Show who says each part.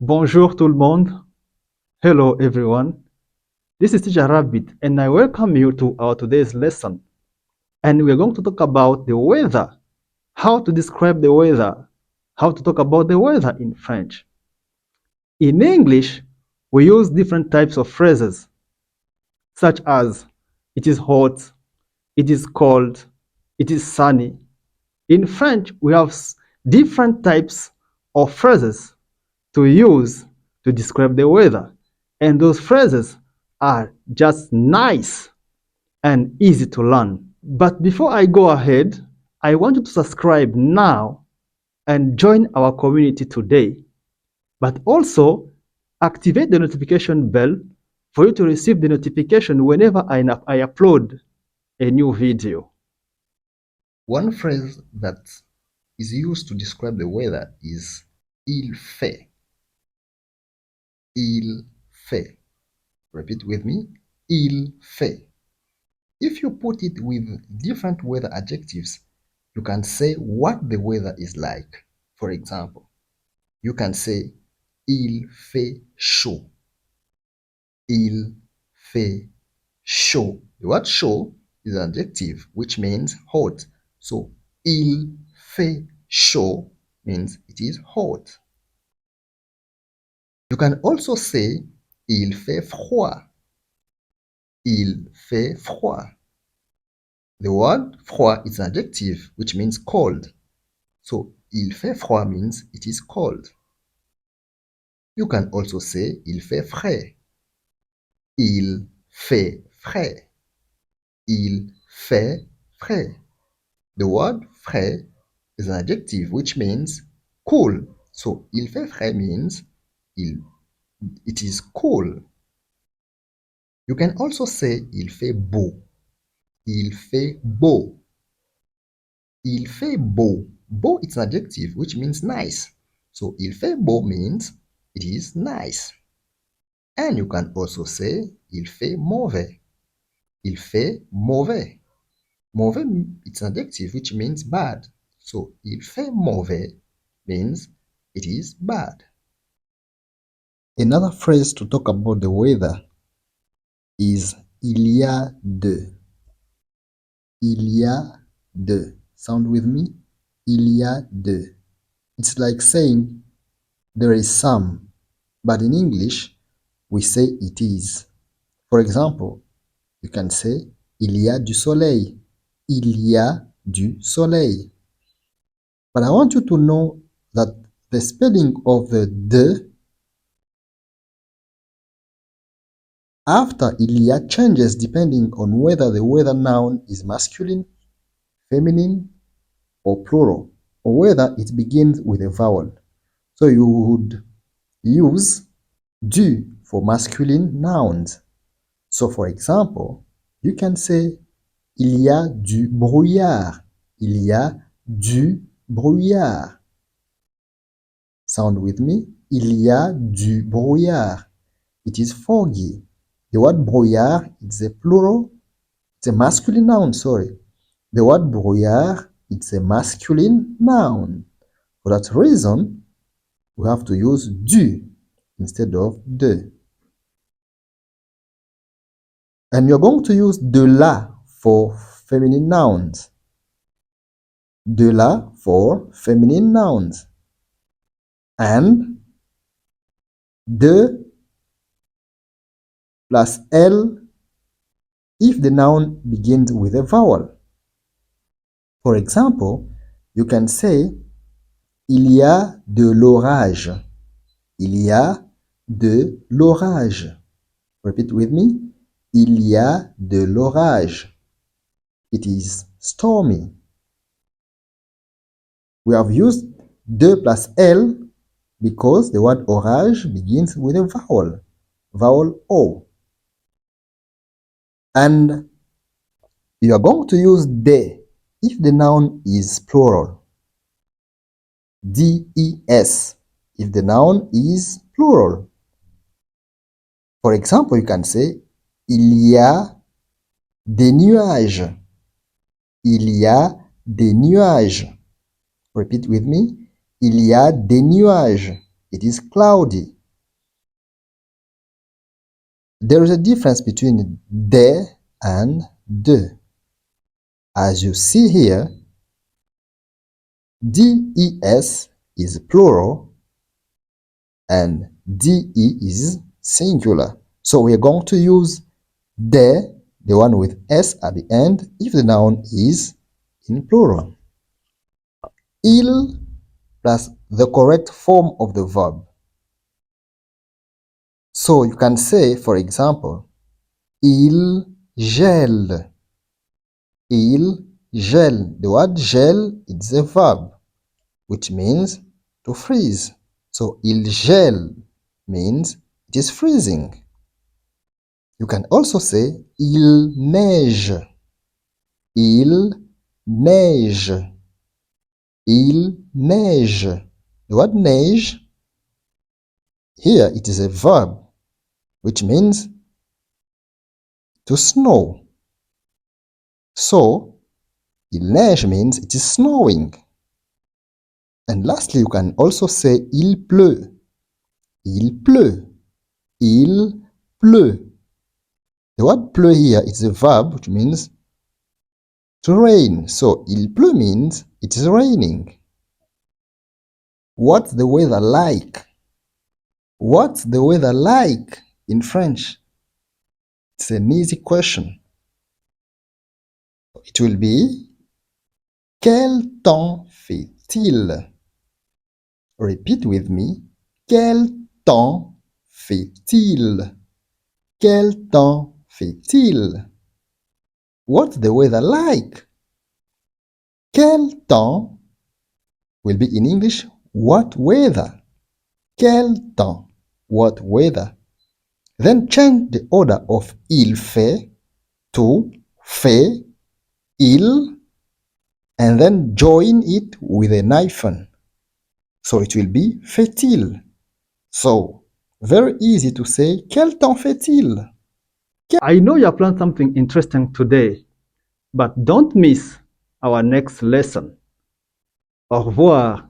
Speaker 1: Bonjour tout le monde. Hello everyone. This is Teacher Rabbit and I welcome you to our today's lesson. And we're going to talk about the weather, how to describe the weather, how to talk about the weather in French. In English, we use different types of phrases, such as it is hot, it is cold, it is sunny. In French, we have different types of phrases to use to describe the weather. And those phrases are just nice and easy to learn. But before I go ahead, I want you to subscribe now and join our community today. But also activate the notification bell for you to receive the notification whenever I upload a new video.
Speaker 2: One phrase that is used to describe the weather is il fait. Il fait. Repeat with me. Il fait. If you put it with different weather adjectives, you can say what the weather is like. For example, you can say il fait chaud. Il fait chaud. The word chaud is an adjective which means hot. So il fait chaud means it is hot. You can also say il fait froid. Il fait froid. The word froid is an adjective which means cold. So il fait froid means it is cold. You can also say il fait frais. Il fait frais. Il fait frais. The word frais is an adjective which means cool. So il fait frais means it is cool. You can also say il fait beau. Il fait beau. Il fait beau. Beau is an adjective which means nice. So il fait beau means it is nice. And you can also say il fait mauvais. Il fait mauvais. Mauvais it's an adjective which means bad. So il fait mauvais means it is bad. Another phrase to talk about the weather is il y a de. Il y a de. Sound with me? Il y a de. It's like saying there is some, but in English we say it is. For example, you can say il y a du soleil. Il y a du soleil. But I want you to know that the spelling of the de after il y a changes depending on whether the weather noun is masculine, feminine, or plural, or whether it begins with a vowel. So you would use du for masculine nouns. So for example, you can say il y a du brouillard. Il y a du brouillard. Sound with me? Il y a du brouillard. It is foggy. The word brouillard is a plural. It's a masculine noun, sorry. The word brouillard, it's a masculine noun. For that reason, we have to use du instead of de. And you're going to use de la for feminine nouns. De la for feminine nouns. And de plus L if the noun begins with a vowel. For example, you can say il y a de l'orage. Il y a de l'orage. Repeat with me. Il y a de l'orage. It is stormy. We have used de plus L because the word orage begins with a vowel. Vowel O. And you are going to use de if the noun is plural. D-E-S if the noun is plural. For example, you can say il y a des nuages. Il y a des nuages. Repeat with me. Il y a des nuages. It is cloudy. There is a difference between de and de. As you see here, des is plural and de is singular. So we are going to use de, the one with s at the end, if the noun is in plural. Il plus the correct form of the verb. So you can say, for example, il gèle. Il gèle. The word gèle is a verb, which means to freeze. So il gèle means it is freezing. You can also say il neige. Il neige. Il neige. The word neige, here it is a verb, which means to snow. So, il neige means it is snowing. And lastly, you can also say il pleut. Il pleut. Il pleut. The word pleut here is a verb, which means to rain. So, il pleut means it is raining. What's the weather like? What's the weather like in French? It's an easy question. It will be quel temps fait-il? Repeat with me. Quel temps fait-il? Quel temps fait-il? What's the weather like? Quel temps will be in English, what weather? Quel temps, what weather? Then change the order of il fait to fait, il, and then join it with a hyphen. So it will be fait-il. So, very easy to say, quel temps fait-il?
Speaker 1: I know you have learned something interesting today, but don't miss our next lesson. Au revoir.